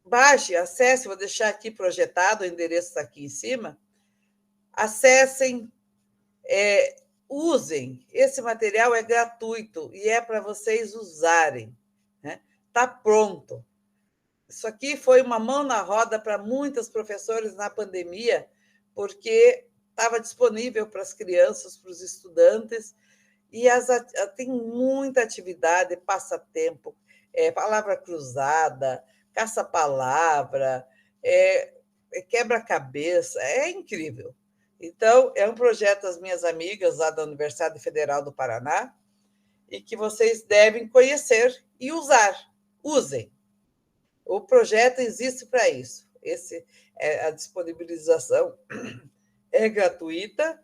baixe, acesse, vou deixar aqui projetado, o endereço está aqui em cima. Acessem, usem. Esse material é gratuito e é para vocês usarem. Está pronto. Isso aqui foi uma mão na roda para muitos professores na pandemia, porque estava disponível para as crianças, para os estudantes, e tem muita atividade, passatempo, palavra cruzada, caça-palavra, quebra-cabeça, é incrível. Então, é um projeto das minhas amigas lá da Universidade Federal do Paraná e que vocês devem conhecer e usar. Usem. O projeto existe para isso. A disponibilização é gratuita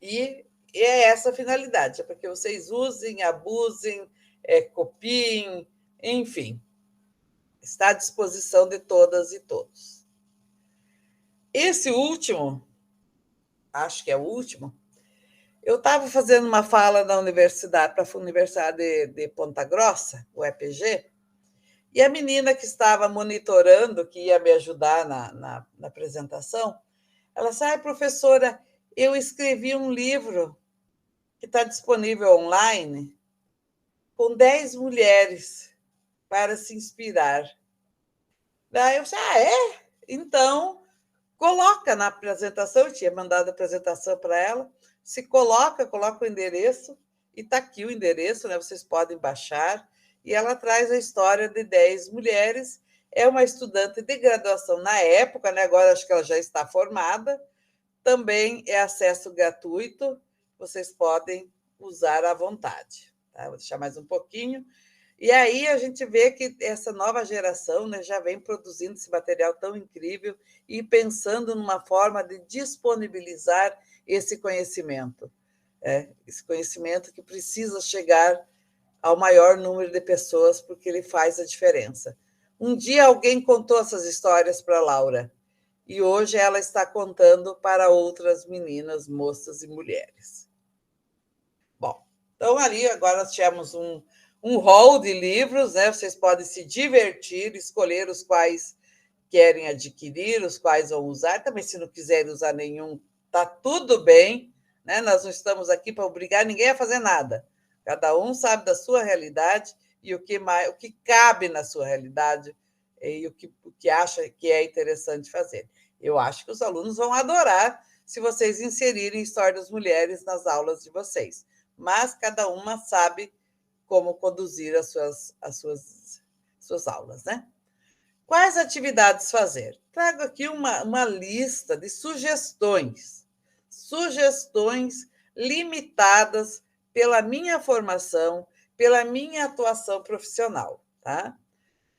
e é essa a finalidade, é para que vocês usem, abusem, copiem, enfim. Está à disposição de todas e todos. Esse último, acho que é o último, eu estava fazendo uma fala na universidade, para a Universidade de Ponta Grossa, o EPG, e a menina que estava monitorando, que ia me ajudar na apresentação, ela disse: professora, eu escrevi um livro que está disponível online com 10 mulheres para se inspirar. Daí eu disse: é? Então, coloca na apresentação, eu tinha mandado a apresentação para ela, se coloca o endereço, e está aqui o endereço, né? Vocês podem baixar, e ela traz a história de 10 mulheres, é uma estudante de graduação na época, né? Agora acho que ela já está formada, também é acesso gratuito, vocês podem usar à vontade. Tá? Vou deixar mais um pouquinho. E aí a gente vê que essa nova geração, né, já vem produzindo esse material tão incrível e pensando numa forma de disponibilizar esse conhecimento. Esse conhecimento que precisa chegar ao maior número de pessoas, porque ele faz a diferença. Um dia alguém contou essas histórias para a Laura, e hoje ela está contando para outras meninas, moças e mulheres. Bom, então ali agora nós tivemos um hall de livros, né? Vocês podem se divertir, escolher os quais querem adquirir, os quais vão usar. Também, se não quiserem usar nenhum, tá tudo bem, né? Nós não estamos aqui para obrigar ninguém a fazer nada. Cada um sabe da sua realidade e o que cabe na sua realidade e o que acha que é interessante fazer. Eu acho que os alunos vão adorar se vocês inserirem História das Mulheres nas aulas de vocês. Mas cada uma sabe como conduzir as suas aulas, né? Quais atividades fazer? Trago aqui uma lista de sugestões limitadas pela minha formação, pela minha atuação profissional, tá?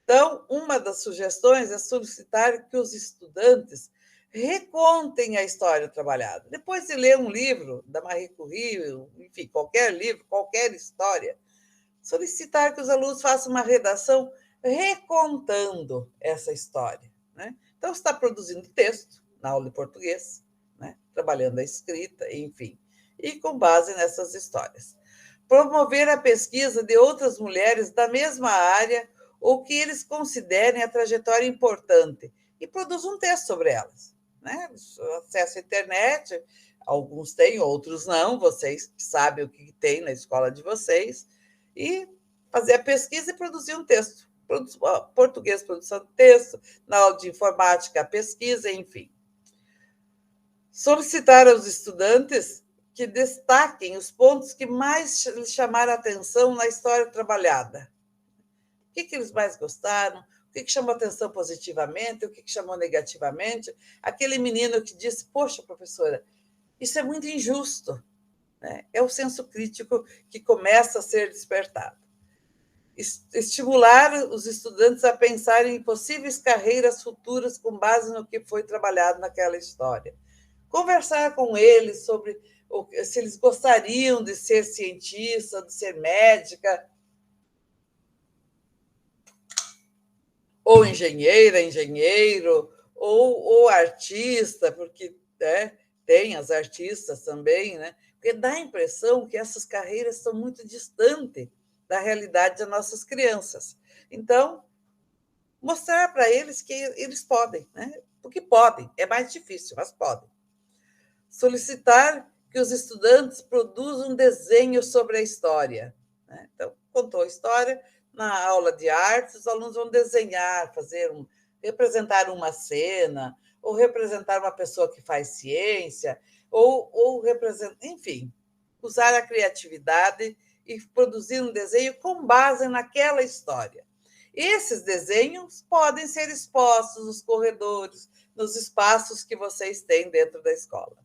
Então, uma das sugestões é solicitar que os estudantes recontem a história trabalhada. Depois de ler um livro da Marie Curie, enfim, qualquer livro, qualquer história, solicitar que os alunos façam uma redação recontando essa história, né? Então, você está produzindo texto na aula de português, né? Trabalhando a escrita, enfim, e com base nessas histórias. Promover a pesquisa de outras mulheres da mesma área ou que eles considerem a trajetória importante e produza um texto sobre elas, né? Acesso à internet, alguns têm, outros não, vocês sabem o que tem na escola de vocês, e fazer a pesquisa e produzir um texto. Português, produção de texto, na aula de informática, a pesquisa, enfim. Solicitar aos estudantes que destaquem os pontos que mais lhes chamaram a atenção na história trabalhada. O que eles mais gostaram? O que chamou a atenção positivamente? O que chamou negativamente? Aquele menino que disse, poxa, professora, isso é muito injusto. Né? É o senso crítico que começa a ser despertado. Estimular os estudantes a pensarem em possíveis carreiras futuras com base no que foi trabalhado naquela história. Conversar com eles sobre se eles gostariam de ser cientista, de ser médica, ou engenheira, engenheiro, ou artista, porque tem as artistas também, né? Porque dá a impressão que essas carreiras estão muito distantes da realidade das nossas crianças. Então, mostrar para eles que eles podem, né? Porque podem, é mais difícil, mas podem. Solicitar que os estudantes produzam um desenho sobre a história. Né? Então, contou a história, na aula de artes, os alunos vão desenhar, representar uma cena, ou representar uma pessoa que faz ciência, ou representar, enfim, usar a criatividade e produzir um desenho com base naquela história. Esses desenhos podem ser expostos nos corredores, nos espaços que vocês têm dentro da escola.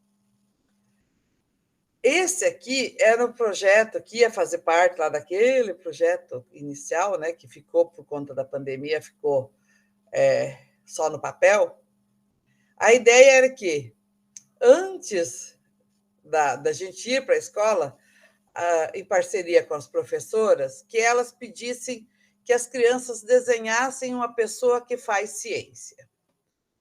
Esse aqui era um projeto que ia fazer parte lá daquele projeto inicial, né, que ficou por conta da pandemia, ficou só no papel. A ideia era que, antes da gente ir para a escola, em parceria com as professoras, que elas pedissem que as crianças desenhassem uma pessoa que faz ciência.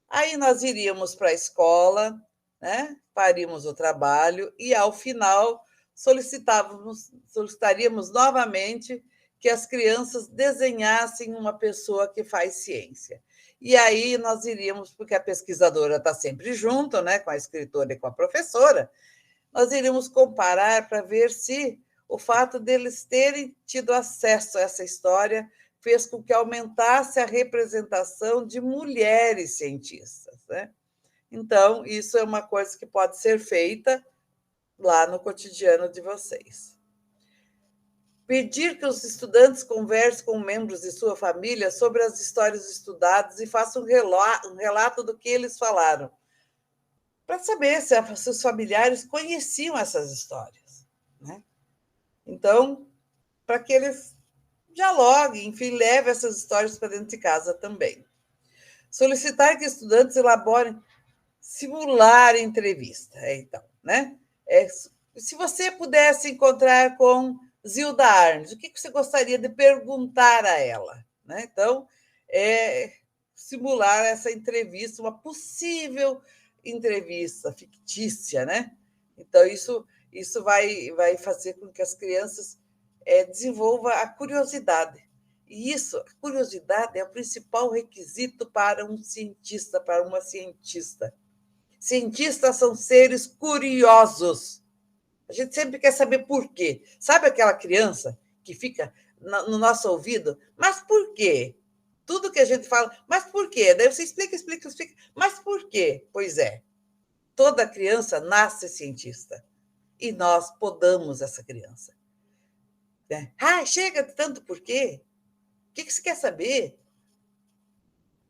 Aí nós iríamos para a escola, né? Faríamos o trabalho e, ao final, solicitaríamos novamente que as crianças desenhassem uma pessoa que faz ciência. E aí nós iríamos, porque a pesquisadora está sempre junto, né, com a escritora e com a professora, nós iríamos comparar para ver se o fato deles terem tido acesso a essa história fez com que aumentasse a representação de mulheres cientistas, né? Então, isso é uma coisa que pode ser feita lá no cotidiano de vocês. Pedir que os estudantes conversem com membros de sua família sobre as histórias estudadas e façam um relato do que eles falaram, para saber se os familiares conheciam essas histórias, né? Então, para que eles dialoguem, enfim, levem essas histórias para dentro de casa também. Solicitar que estudantes elaborem, simular entrevista. Então, né? Se você pudesse encontrar com Zilda Arnes, o que você gostaria de perguntar a ela? Né? Então, simular essa entrevista, uma possível entrevista fictícia, né? Então, isso vai fazer com que as crianças desenvolvam a curiosidade. E isso, a curiosidade é o principal requisito para um cientista, para uma cientista. Cientistas são seres curiosos. A gente sempre quer saber por quê. Sabe aquela criança que fica no nosso ouvido? Mas por quê? Tudo que a gente fala, mas por quê? Daí você explica. Mas por quê? Pois é, toda criança nasce cientista. E nós podamos essa criança. Chega de tanto por quê? O que você quer saber?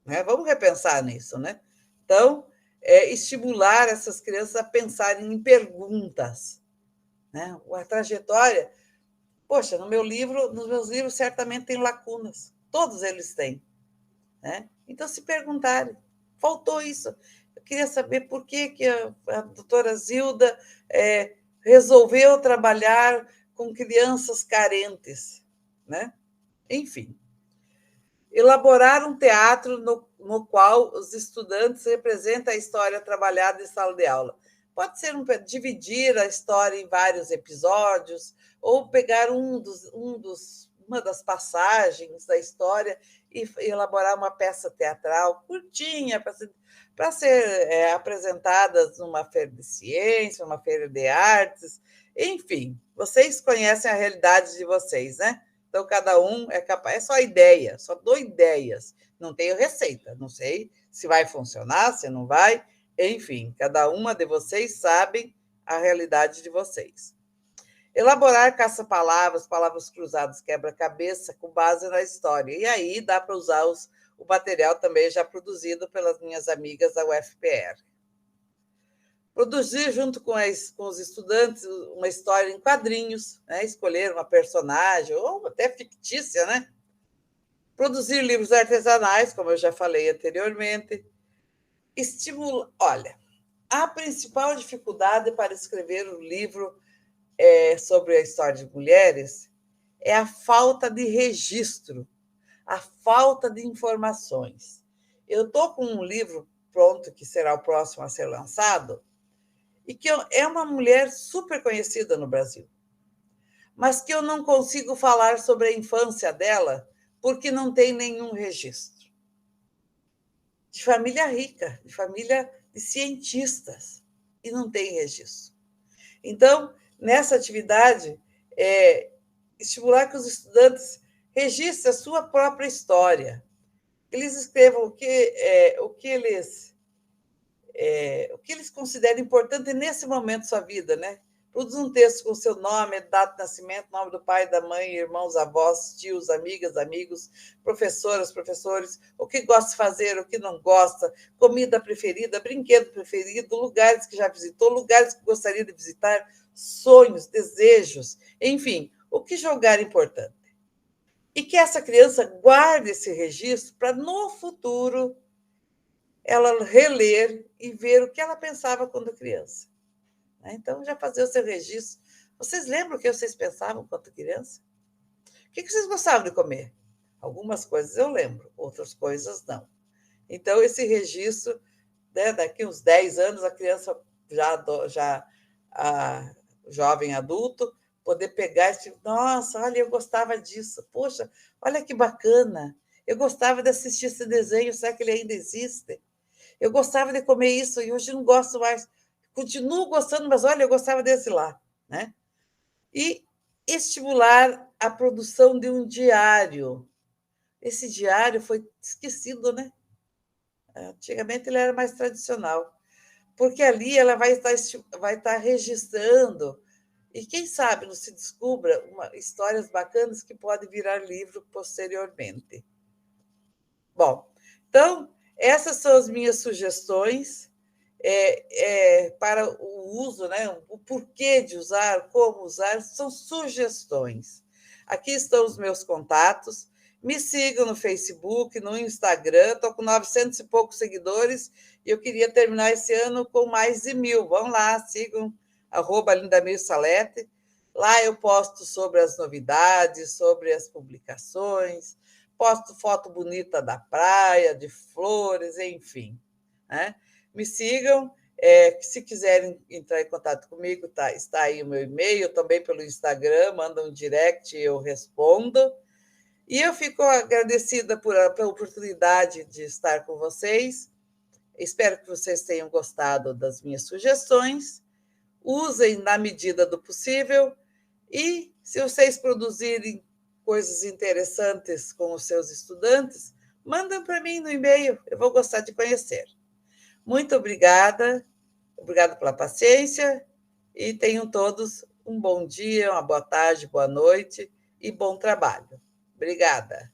né? Vamos repensar nisso, né? Então, estimular essas crianças a pensarem em perguntas, né? A trajetória, poxa, nos meus livros certamente tem lacunas, todos eles têm, né? Então, se perguntarem, faltou isso. Eu queria saber por que a doutora Zilda resolveu trabalhar com crianças carentes, né? Enfim, elaborar um teatro no qual os estudantes representam a história trabalhada em sala de aula. Pode ser dividir a história em vários episódios, ou pegar uma das passagens da história e elaborar uma peça teatral curtinha para ser apresentada numa feira de ciência, uma feira de artes, enfim, vocês conhecem a realidade de vocês, né? Então, cada um é capaz, é só ideia, só dou ideias, não tenho receita, não sei se vai funcionar, se não vai, enfim, cada uma de vocês sabe a realidade de vocês. Elaborar caça-palavras, palavras cruzadas, quebra-cabeça, com base na história. E aí dá para usar o material também já produzido pelas minhas amigas da UFPR. Produzir junto com os estudantes uma história em quadrinhos, né? Escolher uma personagem, ou até fictícia, né? Produzir livros artesanais, como eu já falei anteriormente. Olha, a principal dificuldade para escrever um livro sobre a história de mulheres é a falta de registro, a falta de informações. Eu estou com um livro pronto, que será o próximo a ser lançado, e que é uma mulher super conhecida no Brasil, mas que eu não consigo falar sobre a infância dela porque não tem nenhum registro. De família rica, de família de cientistas, e não tem registro. Então, nessa atividade, estimular que os estudantes registrem a sua própria história. Eles escrevam o que eles consideram importante nesse momento da sua vida, né? Produz um texto com seu nome, data de nascimento, nome do pai, da mãe, irmãos, avós, tios, amigas, amigos, professoras, professores, o que gosta de fazer, o que não gosta, comida preferida, brinquedo preferido, lugares que já visitou, lugares que gostaria de visitar, sonhos, desejos, enfim, o que julgar importante. E que essa criança guarde esse registro para, no futuro, ela reler e ver o que ela pensava quando criança. Então, já fazer o seu registro. Vocês lembram o que vocês pensavam quando criança? O que vocês gostavam de comer? Algumas coisas eu lembro, outras coisas não. Então, esse registro, né, daqui uns 10 anos, a criança jovem adulto, poder pegar e dizer, nossa, olha, eu gostava disso. Poxa, olha que bacana. Eu gostava de assistir esse desenho, será que ele ainda existe? Eu gostava de comer isso e hoje não gosto mais. Continuo gostando, mas olha, eu gostava desse lá, né? E estimular a produção de um diário. Esse diário foi esquecido, né? Antigamente ele era mais tradicional, porque ali ela vai estar registrando e quem sabe não se descubra histórias bacanas que podem virar livro posteriormente. Bom, então essas são as minhas sugestões. Para o uso, né? O porquê de usar, como usar, são sugestões. Aqui estão os meus contatos. Me sigam no Facebook, no Instagram. Estou com 900 e poucos seguidores e eu queria terminar esse ano com mais de 1.000. Vão lá, sigam, @lindamilsalete. Lá eu posto sobre as novidades, sobre as publicações, posto foto bonita da praia, de flores, enfim, né? Me sigam. Se quiserem entrar em contato comigo, está aí o meu e-mail, também pelo Instagram, mandam um direct e eu respondo. E eu fico agradecida pela oportunidade de estar com vocês. Espero que vocês tenham gostado das minhas sugestões. Usem na medida do possível. E, se vocês produzirem coisas interessantes com os seus estudantes, mandem para mim no e-mail, eu vou gostar de conhecer. Muito obrigada pela paciência e tenham todos um bom dia, uma boa tarde, boa noite e bom trabalho. Obrigada.